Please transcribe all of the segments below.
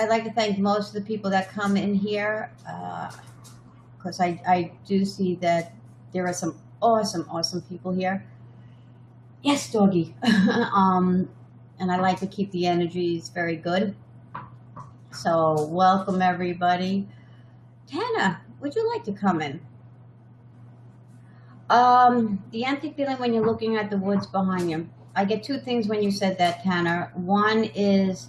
I'd like to thank most of the people that come in here, because I do see that there are some awesome people here. Yes, doggy. And I like to keep the energies very good. So welcome everybody. Tana, would you like to come in? The empty feeling when you're looking at the woods behind you. I get two things when you said that, Tanner. One is,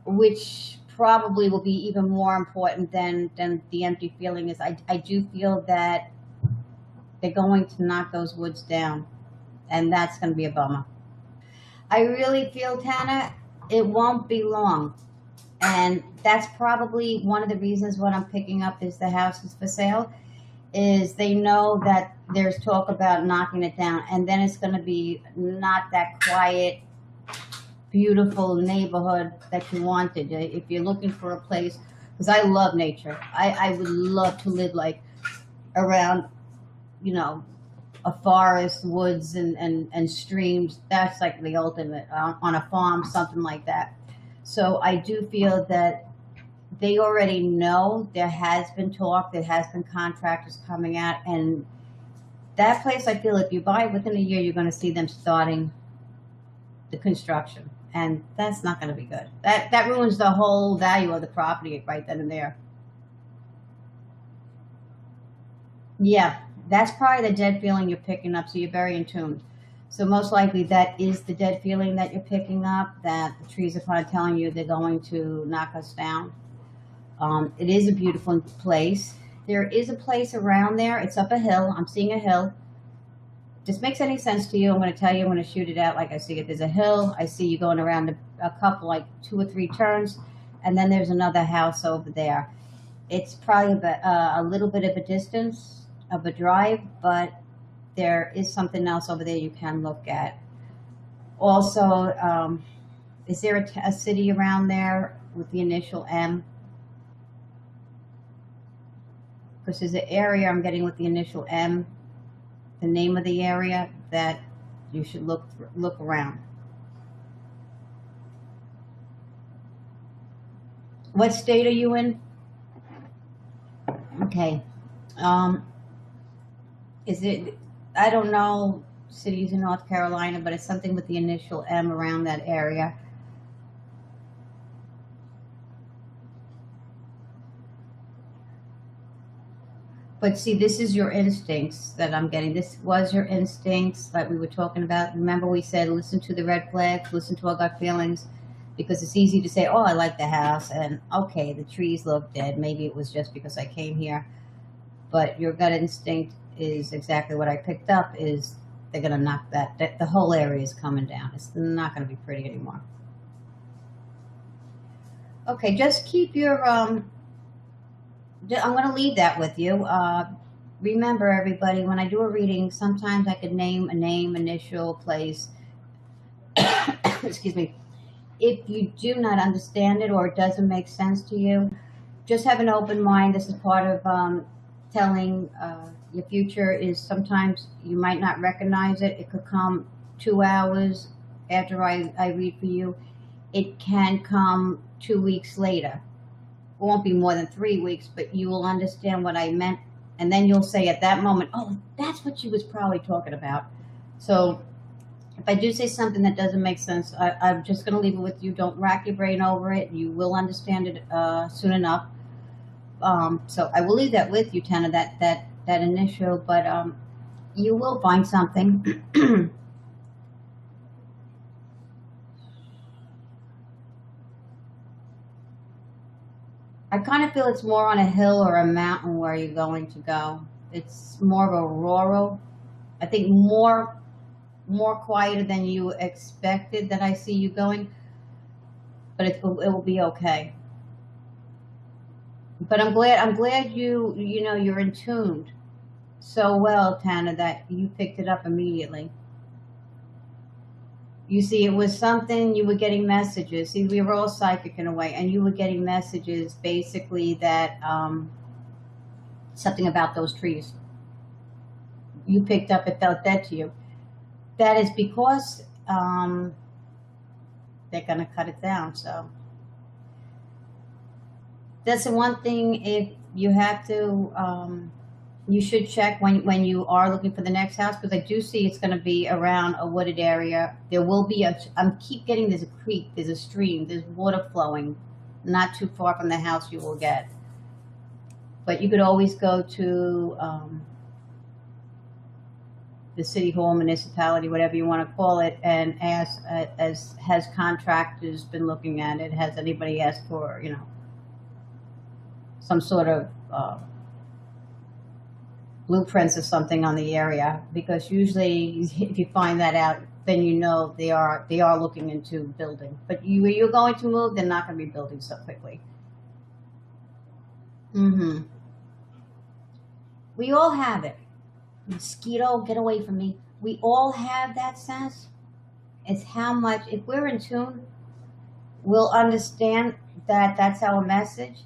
which probably will be even more important than the empty feeling, is I do feel that they're going to knock those woods down, and that's going to be a bummer. I really feel, Tanner, it won't be long. And that's probably one of the reasons what I'm picking up is the house is for sale, is they know that there's talk about knocking it down, and then it's going to be not that quiet, beautiful neighborhood that you wanted. If you're looking for a place, because I love nature, I would love to live like around, you know, a forest, woods, and streams. That's like the ultimate, on a farm, something like that. So I do feel that they already know there has been talk, there has been contractors coming out, and that place, I feel if you buy it within a year, you're going to see them starting the construction, and that's not going to be good. That ruins the whole value of the property right then and there. Yeah, that's probably the dead feeling you're picking up, so you're very in tune. So most likely that is the dead feeling that you're picking up, that the trees are kind of telling you they're going to knock us down. It is a beautiful place. There is a place around there. It's up a hill. I'm seeing a hill. If this makes any sense to you, I'm going to tell you, I'm going to shoot it out like I see it. There's a hill. I see you going around a couple, like 2 or 3 turns, and then there's another house over there. It's probably a little bit of a distance of a drive, but there is something else over there you can look at. Also, is there a city around there with the initial M? Because there's an area I'm getting with the initial M, the name of the area that you should look around. What state are you in? Okay. Is it, I don't know cities in North Carolina, but it's something with the initial M around that area. But see, this is your instincts that I'm getting. This was your instincts that we were talking about. Remember we said, listen to the red flags, listen to our gut feelings, because it's easy to say, oh, I like the house, and okay, the trees look dead. Maybe it was just because I came here. But your gut instinct is exactly what I picked up, is they're going to knock that the whole area is coming down. It's not going to be pretty anymore. Okay, just keep your, I'm going to leave that with you. Remember, everybody, when I do a reading, sometimes I could name a name, initial, place. Excuse me. If you do not understand it or it doesn't make sense to you, just have an open mind. This is part of telling your future, is sometimes you might not recognize it. It could come 2 hours after I read for you. It can come 2 weeks later. It won't be more than 3 weeks, but you will understand what I meant. And then you'll say at that moment, oh, that's what she was probably talking about. So if I do say something that doesn't make sense, I'm just going to leave it with you. Don't rack your brain over it. You will understand it soon enough. So I will leave that with you, Tana, that initial, but you will find something. I kind of feel it's more on a hill or a mountain where you're going to go. It's more of a rural, I think more quieter than you expected that I see you going, but it will be okay. But I'm glad you know, you're in tuned so well, Tana, that you picked it up immediately. You see, it was something, you were getting messages. See, we were all psychic in a way, and you were getting messages basically that something about those trees. You picked up, it felt dead to you. That is because they're going to cut it down. So That's the one thing, if you have to, you should check when you are looking for the next house, because I do see it's going to be around a wooded area. There will be I'm keep getting, there's a creek, there's a stream, there's water flowing not too far from the house you will get. But you could always go to the city hall, municipality, whatever you want to call it, and ask, as has contractors been looking at it, has anybody asked for, you know, some sort of blueprints or something on the area, because usually if you find that out, then you know they are looking into building. But where you're going to move, they're not going to be building so quickly. Mm-hmm. We all have it. Mosquito, get away from me. We all have that sense. It's how much, if we're in tune, we'll understand that that's our message.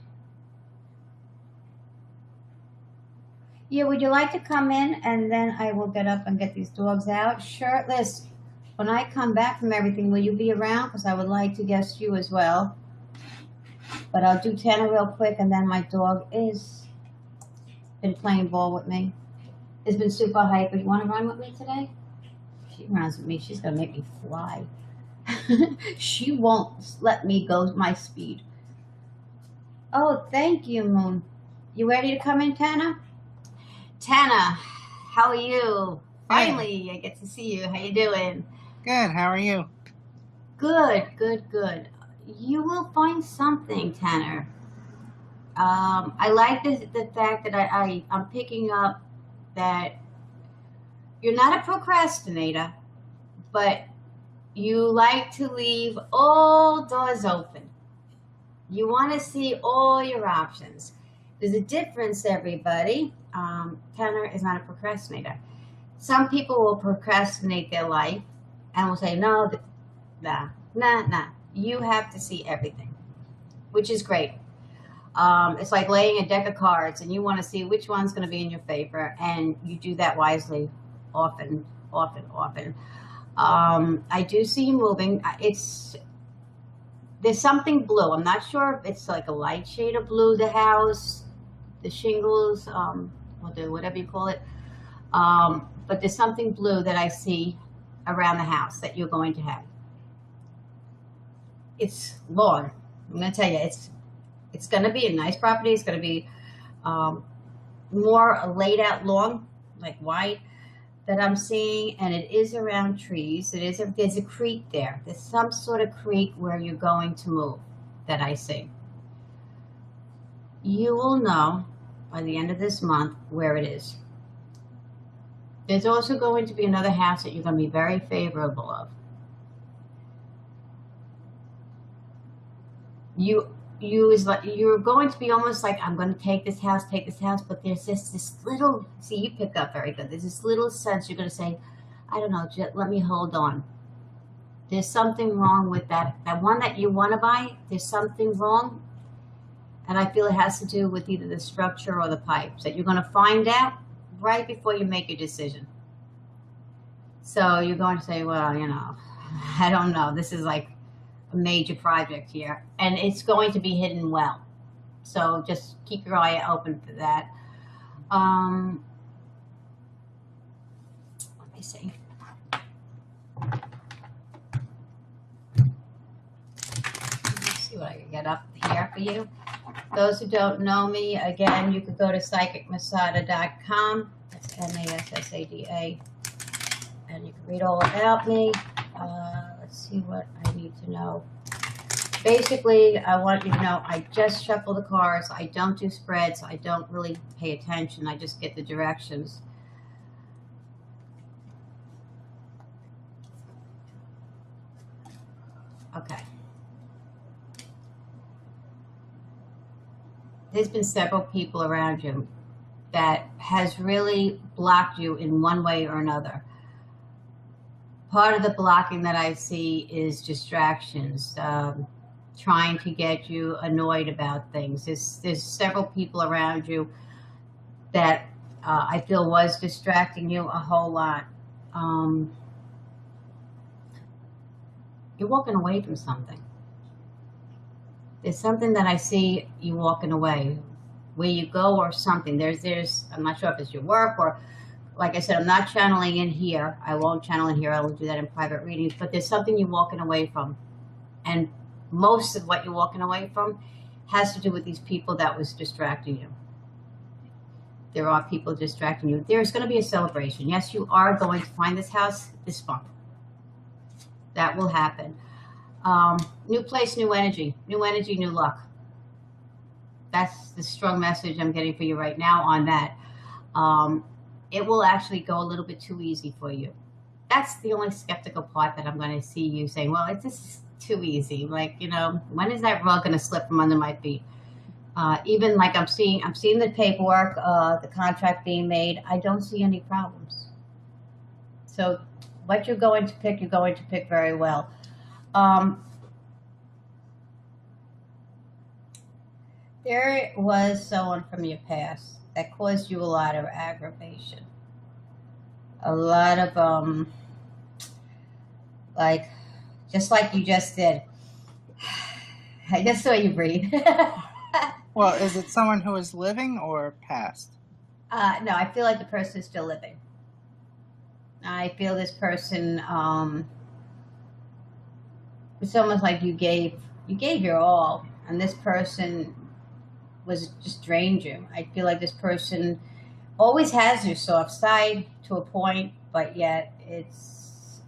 Yeah, would you like to come in, and then I will get up and get these dogs out? Shirtless, when I come back from everything, will you be around? Because I would like to guest you as well. But I'll do Tanner real quick, and then my dog is been playing ball with me. It's been super hyper. You want to run with me today? She runs with me. She's going to make me fly. She won't let me go my speed. Oh, thank you, Moon. You ready to come in, Tanner? Tanner, how are you? Finally, I get to see you. How you doing? Good. How are you? Good, good, good. You will find something, Tanner. I like the fact that I'm picking up that you're not a procrastinator, but you like to leave all doors open. You want to see all your options. There's a difference, everybody. Tanner is not a procrastinator. Some people will procrastinate their life and will say, no, nah. You have to see everything, which is great. It's like laying a deck of cards, and you want to see which one's going to be in your favor, and you do that wisely often. I do see you moving. There's something blue. I'm not sure if it's like a light shade of blue, the house, the shingles, whatever you call it. But there's something blue that I see around the house that you're going to have. It's lawn. I'm going to tell you, it's going to be a nice property. It's going to be more laid out lawn, like white, that I'm seeing, and it is around trees. There's a creek there. There's some sort of creek where you're going to move that I see. You will know by the end of this month where it is. There's also going to be another house that you're going to be very favorable of. You're going to be almost like, I'm going to take this house, but there's this little, see, you pick up very good. There's this little sense you're going to say, I don't know, just let me hold on. There's something wrong with that one that you want to buy. There's something wrong. And I feel it has to do with either the structure or the pipes that you're going to find out right before you make your decision. So you're going to say, well, you know, I don't know. This is like a major project here, and it's going to be hidden well. So just keep your eye open for that. Let me see. Let's see what I can get up here for you. Those who don't know me, again, you could go to psychicmassada.com. That's MASSADA. And you can read all about me. Let's see what I need to know. Basically, I want you to know I just shuffle the cards. I don't do spreads. I don't really pay attention. I just get the directions. Okay. There's been several people around you that has really blocked you in one way or another. Part of the blocking that I see is distractions, trying to get you annoyed about things. There's several people around you that I feel was distracting you a whole lot. You're walking away from something. There's something that I see you walking away, where you go or something. I'm not sure if it's your work or, like I said, I'm not channeling in here. I won't channel in here. I will do that in private readings. But there's something you're walking away from. And most of what you're walking away from has to do with these people that was distracting you. There are people distracting you. There's going to be a celebration. Yes, you are going to find this house this month. That will happen. New place, new energy, new luck. That's the strong message I'm getting for you right now on that. It will actually go a little bit too easy for you. That's the only skeptical part that I'm going to see you saying, well, it's just too easy. Like, you know, when is that rug going to slip from under my feet? Even like I'm seeing the paperwork, the contract being made. I don't see any problems. So what you're going to pick very well. There was someone from your past that caused you a lot of aggravation. A lot of, like, just like you just did. I just saw you breathe. Well, is it someone who is living or past? No, I feel like the person is still living. I feel this person, it's almost like you gave your all, and this person was just drained you. I feel like this person always has your soft side to a point, but yet it's,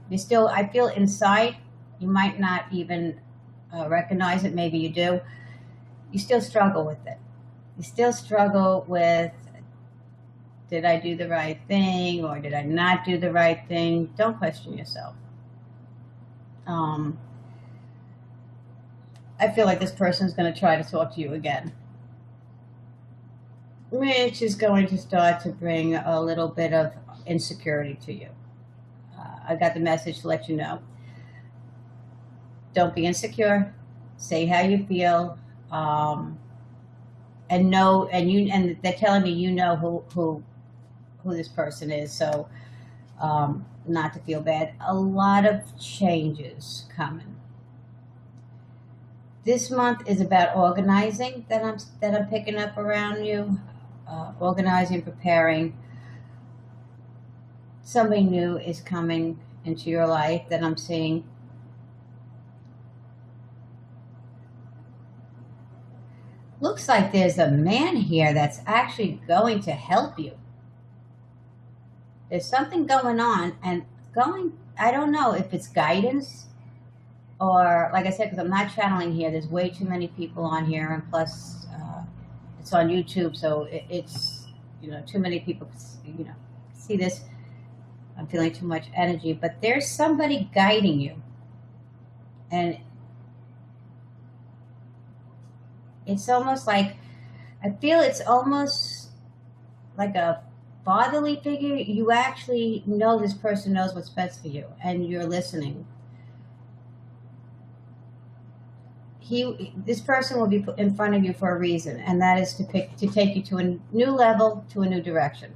you still, I feel inside, you might not even recognize it, maybe you do. You still struggle with it. You still struggle with, did I do the right thing or did I not do the right thing? Don't question yourself. I feel like this person is going to try to talk to you again, which is going to start to bring a little bit of insecurity to you. I got the message to let you know. Don't be insecure. Say how you feel. And know, and they're telling me you know who this person is, so not to feel bad. A lot of changes coming. This month is about organizing that I'm picking up around you, organizing, preparing. Somebody new is coming into your life that I'm seeing. Looks like there's a man here that's actually going to help you. There's something going on and I don't know if it's guidance or, like I said, because I'm not channeling here. There's way too many people on here, and plus it's on YouTube, so it's, you know, too many people, you know, see this. I'm feeling too much energy, but there's somebody guiding you. And it's almost like, I feel it's almost like a fatherly figure. You actually know this person knows what's best for you, and you're listening. This person will be put in front of you for a reason, and that is to take you to a new level, to a new direction.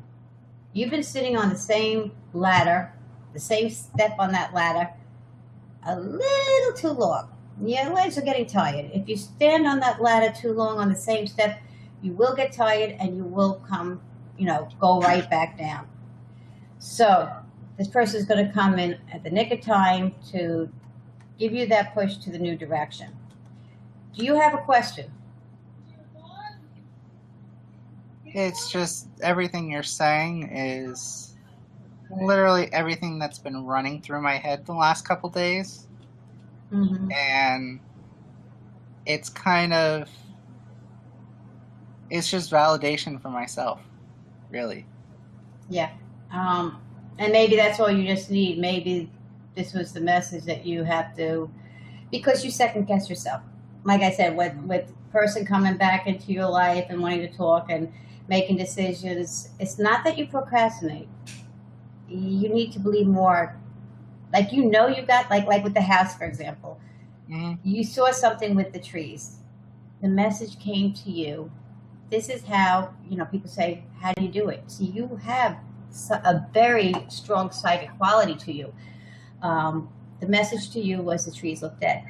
You've been sitting on the same ladder, the same step on that ladder, a little too long. Your legs are getting tired. If you stand on that ladder too long on the same step, you will get tired and you will come, you know, go right back down. So this person is going to come in at the nick of time to give you that push to the new direction. Do you have a question? It's just everything you're saying is literally everything that's been running through my head the last couple days. Mm-hmm. And it's kind of, it's just validation for myself, really. Yeah. And maybe that's all you just need. Maybe this was the message that you have to, because you second guess yourself. Like I said, with person coming back into your life and wanting to talk and making decisions, it's not that you procrastinate. You need to believe more. Like, you know, you got, like with the house, for example. Mm-hmm. You saw something with the trees. The message came to you. This is how, you know, people say, how do you do it? So you have a very strong psychic quality to you. The message to you was the trees look dead.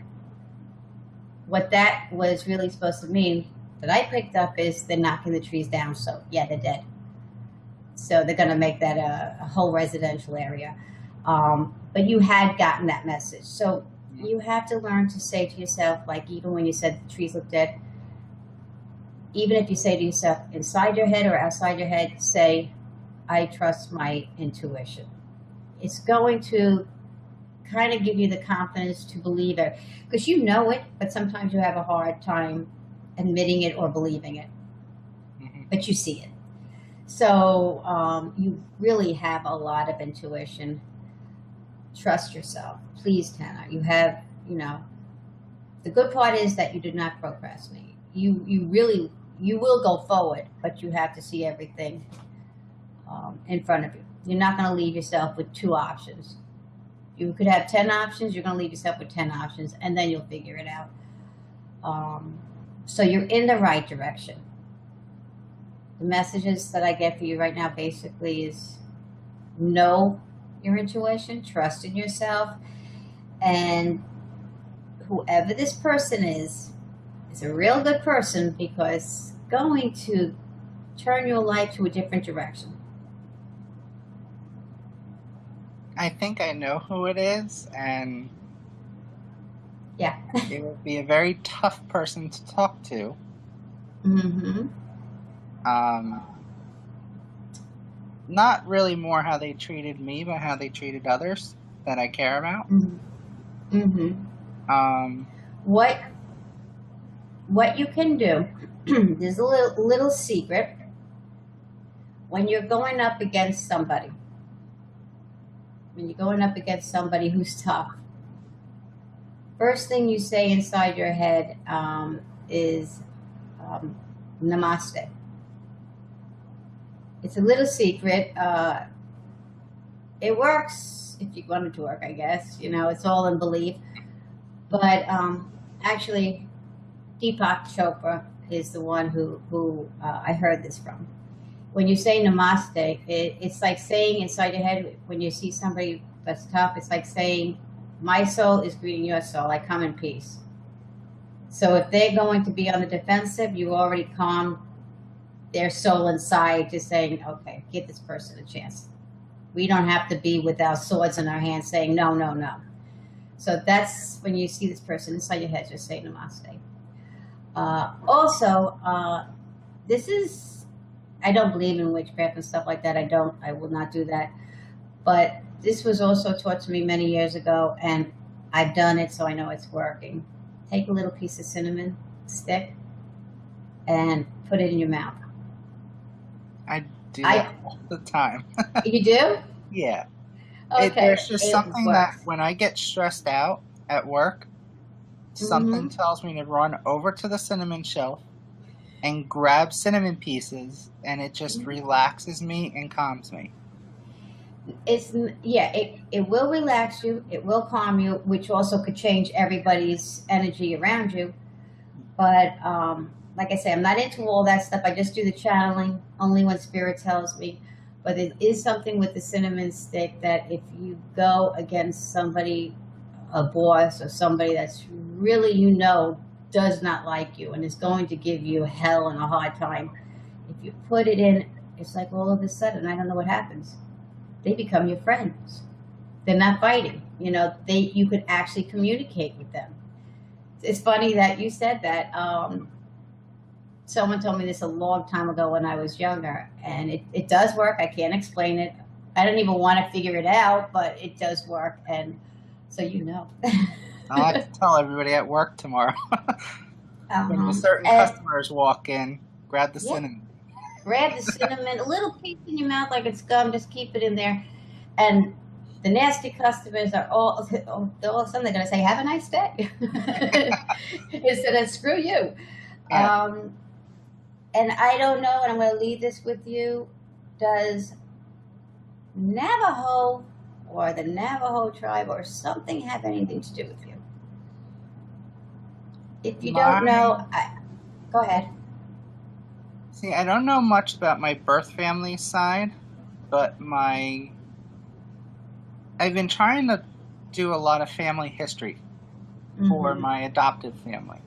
what that was really supposed to mean that I picked up is they're knocking the trees down. So yeah, they're dead. So they're going to make that a whole residential area. But you had gotten that message. So you have to learn to say to yourself, like even when you said the trees look dead, even if you say to yourself inside your head or outside your head, say, I trust my intuition. It's going to kind of give you the confidence to believe it, because you know it, but sometimes you have a hard time admitting it or believing it, but you see it. So you really have a lot of intuition. Trust yourself. Please, Tana. You have, the good part is that you do not procrastinate. You will go forward, but you have to see everything in front of you. You're not going to leave yourself with 2 options. You could have 10 options. You're going to leave yourself with 10 options, and then you'll figure it out. So you're in the right direction. The messages that I get for you right now basically is know your intuition, trust in yourself, and whoever this person is a real good person, because going to turn your life to a different direction. I think I know who it is, and yeah, it would be a very tough person to talk to. Mm-hmm. Not really more how they treated me, but how they treated others that I care about. Mm-hmm. What you can do, there's a little secret. When you're going up against somebody, who's tough, first thing you say inside your head is namaste. It's a little secret. It works if you want it to work, I guess. It's all in belief. But actually, Deepak Chopra is the one who I heard this from. When you say namaste, it's like saying inside your head, when you see somebody that's tough, it's like saying, my soul is greeting your soul. I come in peace. So if they're going to be on the defensive, you already calm their soul inside, just saying, okay, give this person a chance. We don't have to be with our swords in our hands saying, no, no, no. So that's when you see this person inside your head, just say namaste. Also, this is, I don't believe in witchcraft and stuff like that. I will not do that. But this was also taught to me many years ago, and I've done it, so I know it's working. Take a little piece of cinnamon stick and put it in your mouth. I do that all the time. You do? Yeah. Okay. There's just something that when I get stressed out at work, something tells me to run over to the cinnamon shelf and grab cinnamon pieces, and it just relaxes me and calms me. It will relax you, it will calm you, which also could change everybody's energy around you. But like I say, I'm not into all that stuff. I just do the channeling only when spirit tells me. But it is something with the cinnamon stick that if you go against somebody, a boss or somebody that's really, does not like you and is going to give you hell and a hard time, if you put it in, it's like all of a sudden, I don't know what happens. They become your friends. They're not fighting. You could actually communicate with them. It's funny that you said that. Someone told me this a long time ago when I was younger, and it does work. I can't explain it. I don't even want to figure it out, but it does work. And so I'll have to tell everybody at work tomorrow. When certain customers walk in, grab the cinnamon. Grab the cinnamon, a little piece in your mouth like it's gum, just keep it in there. And the nasty customers are all of a sudden they're going to say, have a nice day. Instead of screw you. Yeah. And I don't know, and I'm going to leave this with you. Does Navajo or the Navajo tribe or something have anything to do with you? If you don't know, go ahead. See, I don't know much about my birth family side, but I've been trying to do a lot of family history for my adoptive family.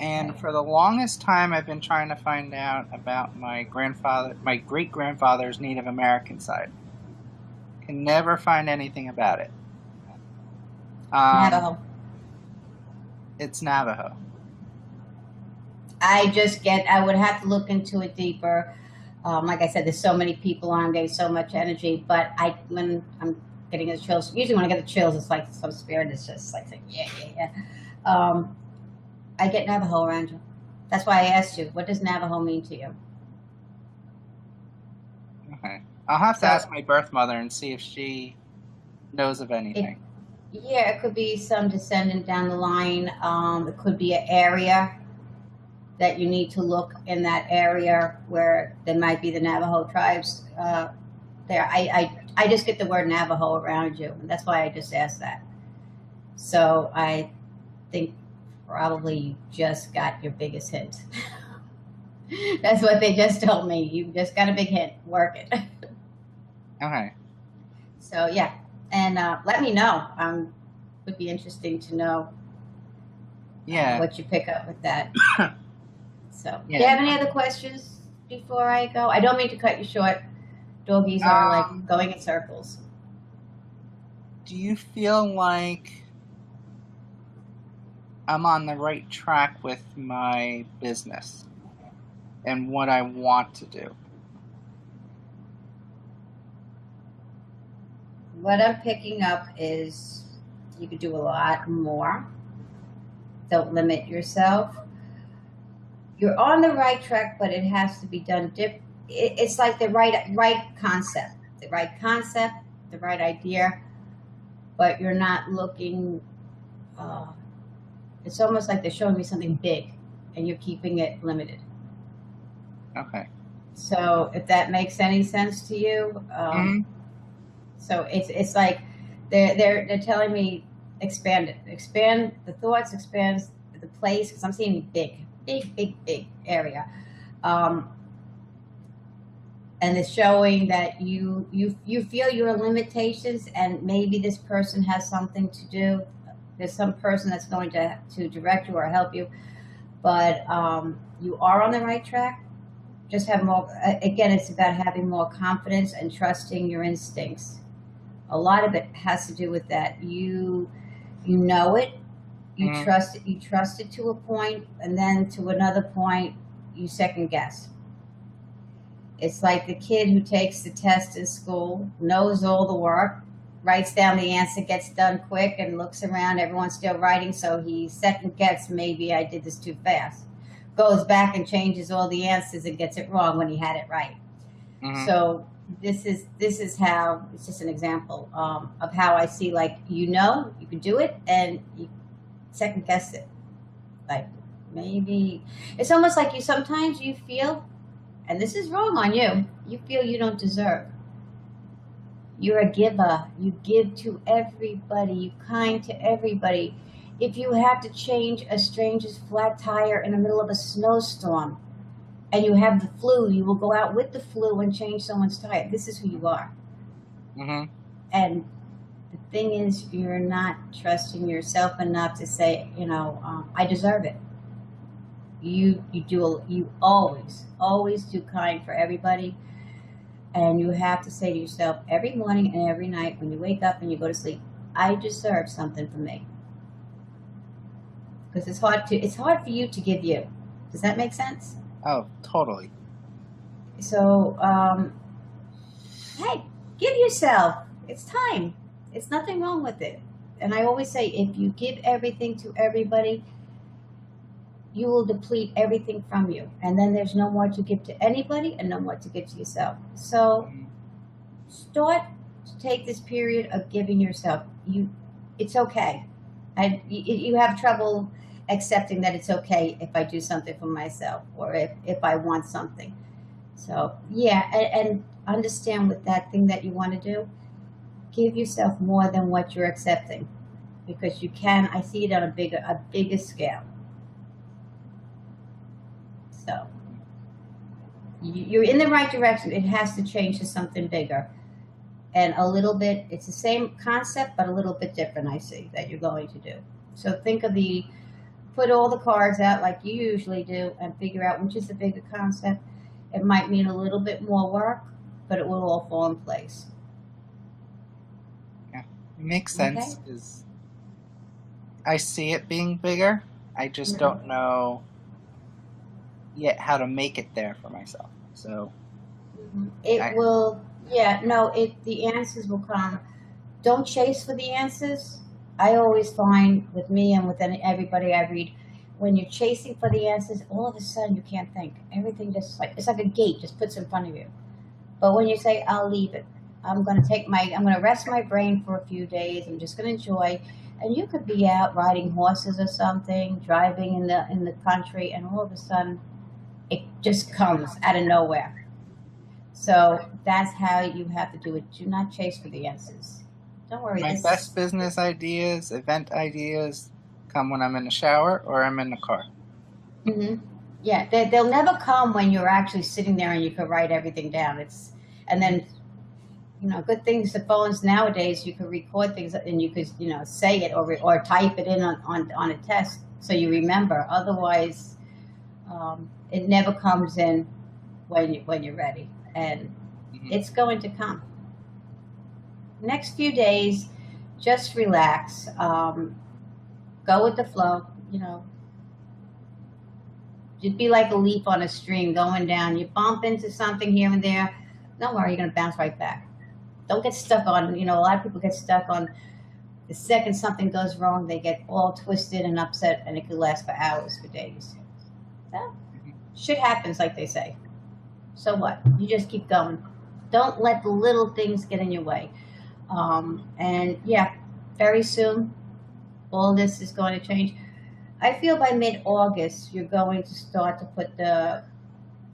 And Okay. for the longest time, I've been trying to find out about my great grandfather's Native American side. Can never find anything about it. Navajo. It's Navajo. I would have to look into it deeper. Like I said, there's so many people on, I'm getting so much energy, but when I'm getting the chills, usually when I get the chills, it's like some spirit is just like saying, yeah, yeah, yeah. I get Navajo around you. That's why I asked you, what does Navajo mean to you? Okay. I'll have to So ask my birth mother and see if she knows of it, anything. yeah, it could be some descendant down the line. It could be an area that you need to look in that area where there might be the Navajo tribes there. I just get the word Navajo around you, and that's why I just asked that. So I think probably you just got your biggest hint. That's what they just told me. You just got a big hint. Work it. Okay. So yeah, and let me know. Would be interesting to know Yeah. what you pick up with that. So, Yeah. do you have any other questions before I go? I don't mean to cut you short. Doggies are like going in circles. Do you feel like I'm on the right track with my business and what I want to do? What I'm picking up is you could do a lot more. Don't limit yourself. You're on the right track, but it has to be done it's like the right concept, the right idea, but you're not looking. It's almost like they're showing me something big, and you're keeping it limited. Okay. So if that makes any sense to you, so it's like they're telling me expand the thoughts, expand the place, because I'm seeing big area. And it's showing that you feel your limitations, and maybe this person has something to do. There's some person that's going to direct you or help you, but you are on the right track. Just have more. Again, it's about having more confidence and trusting your instincts. A lot of it has to do with that. You know it. You trust it. You trust it to a point, and then to another point, you second guess. It's like the kid who takes the test in school, knows all the work, writes down the answer, gets done quick, and looks around. Everyone's still writing, so he second guesses, maybe I did this too fast. Goes back and changes all the answers and gets it wrong when he had it right. So this is how, it's just an example of how I see, like, you can do it, and you second guess it. Like, maybe it's almost like sometimes you feel, and this is wrong on you feel you don't deserve. You're a giver. You give to everybody. You're kind to everybody. If you have to change a stranger's flat tire in the middle of a snowstorm and you have the flu, you will go out with the flu and change someone's tire. This is who you are. And the thing is, you're not trusting yourself enough to say, I deserve it. You always do kind for everybody, and you have to say to yourself every morning and every night when you wake up and you go to sleep, I deserve something from me. Because it's hard for you to give you. Does that make sense? Oh, totally. So, hey, give yourself. It's time. It's nothing wrong with it. And I always say, if you give everything to everybody, you will deplete everything from you. And then there's no more to give to anybody and no more to give to yourself. So start to take this period of giving yourself. It's okay. You have trouble accepting that it's okay if I do something for myself or if I want something. So, yeah, and understand with that thing that you want to do, give yourself more than what you're accepting. Because you can, I see it on a bigger scale. So you're in the right direction. It has to change to something bigger. And a little bit, it's the same concept, but a little bit different, I see, that you're going to do. So think of the put all the cards out like you usually do and figure out which is the bigger concept. It might mean a little bit more work, but it will all fall in place. Yeah, it makes sense because I see it being bigger. I just don't know yet how to make it there for myself. So it will. Yeah, no. The answers will come. Don't chase for the answers. I always find with me and with everybody I read, when you're chasing for the answers, all of a sudden you can't think. Everything just it's like a gate just puts in front of you. But when you say, I'll leave it, I'm going to rest my brain for a few days. I'm just going to enjoy. And you could be out riding horses or something, driving in the country, and all of a sudden it just comes out of nowhere. So that's how you have to do it. Do not chase for the answers. Don't worry. My best business ideas, event ideas, come when I'm in the shower or I'm in the car. Yeah, they'll never come when you're actually sitting there and you can write everything down. And then, good things. The phones nowadays, you can record things and you could, say it or type it in on a test so you remember. Otherwise, it never comes in when you're ready, and it's going to come. Next few days, just relax. Go with the flow. Just be like a leaf on a stream going down. You bump into something here and there. Don't worry, you're going to bounce right back. Don't get stuck on, a lot of people get stuck on the second something goes wrong, they get all twisted and upset, and it could last for hours, for days. Yeah. Shit happens, like they say. So what? You just keep going. Don't let the little things get in your way. And yeah, very soon, all this is going to change. I feel by mid-August, you're going to start to put the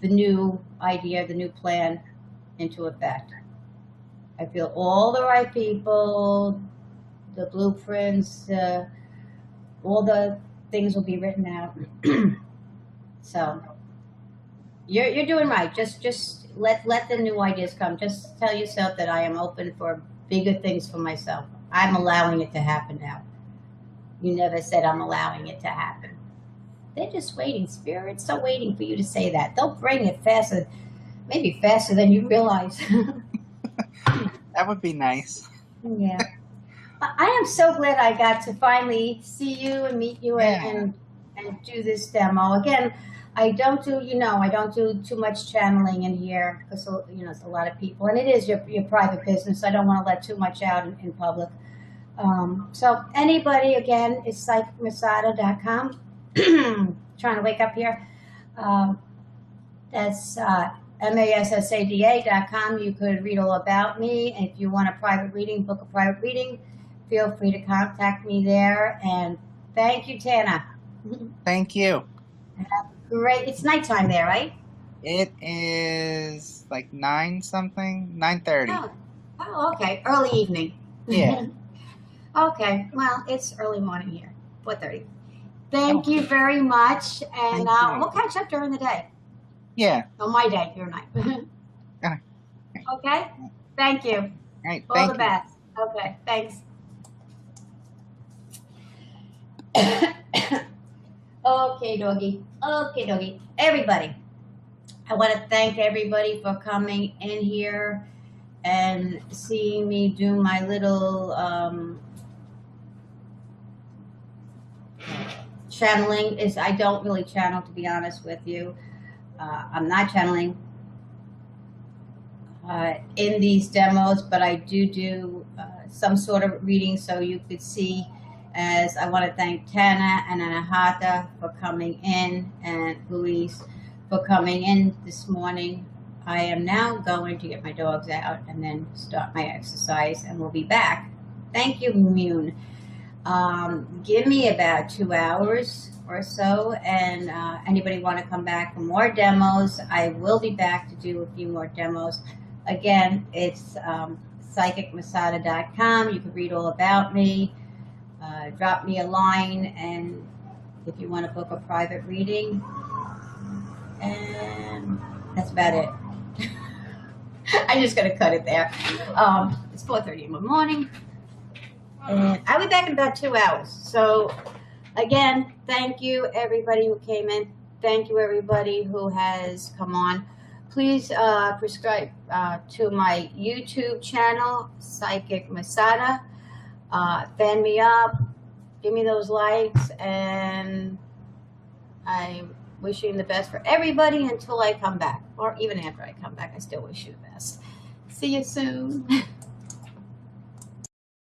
new idea, the new plan into effect. I feel all the right people, the blueprints, all the things will be written out. So you're doing right. Just let the new ideas come. Just tell yourself that I am open for bigger things for myself. I'm allowing it to happen now. You never said I'm allowing it to happen. They're just waiting. Spirits are waiting for you to say that. They'll bring it faster, maybe faster than you realize. That would be nice. Yeah. I am so glad I got to finally see you and meet you and do this demo. Again, I don't do too much channeling in here because, it's a lot of people. And it is your private business. I don't want to let too much out in public. So anybody, again, is psychicmassada.com. Trying to wake up here. That's massada.com. You could read all about me. And if you want a private reading, book a private reading, feel free to contact me there. And thank you, Tana. Thank you. Great. It's nighttime there, right? It is like 9:30. Oh, okay. Early evening. Yeah. Okay. Well, it's early morning here. 4:30. Thank you very much. And we'll catch up during the day. Yeah. On my day, your night. Okay? Thank you. All right. All the best. Okay. Thanks. Okay, doggy. Okay, doggy. Everybody, I want to thank everybody for coming in here and seeing me do my little channeling. I don't really channel, to be honest with you. I'm not channeling in these demos, but I do some sort of reading so you could see. As I want to thank Tana and Anahata for coming in, and Luis for coming in this morning. I am now going to get my dogs out and then start my exercise, and we'll be back. Thank you, Mune. Give me about 2 hours or so, and anybody want to come back for more demos, I will be back to do a few more demos. Again, it's psychicmassada.com. You can read all about me. Drop me a line, and if you want to book a private reading, and that's about it. I'm just going to cut it there. It's 4:30 in the morning, and I'll be back in about 2 hours. So Again, thank you everybody who came in. Thank you everybody who has come on. Please subscribe to my YouTube channel, Psychic Massada. Fan me up, give me those likes, and I wish you the best for everybody until I come back, or even after I come back. I still wish you the best. See you soon.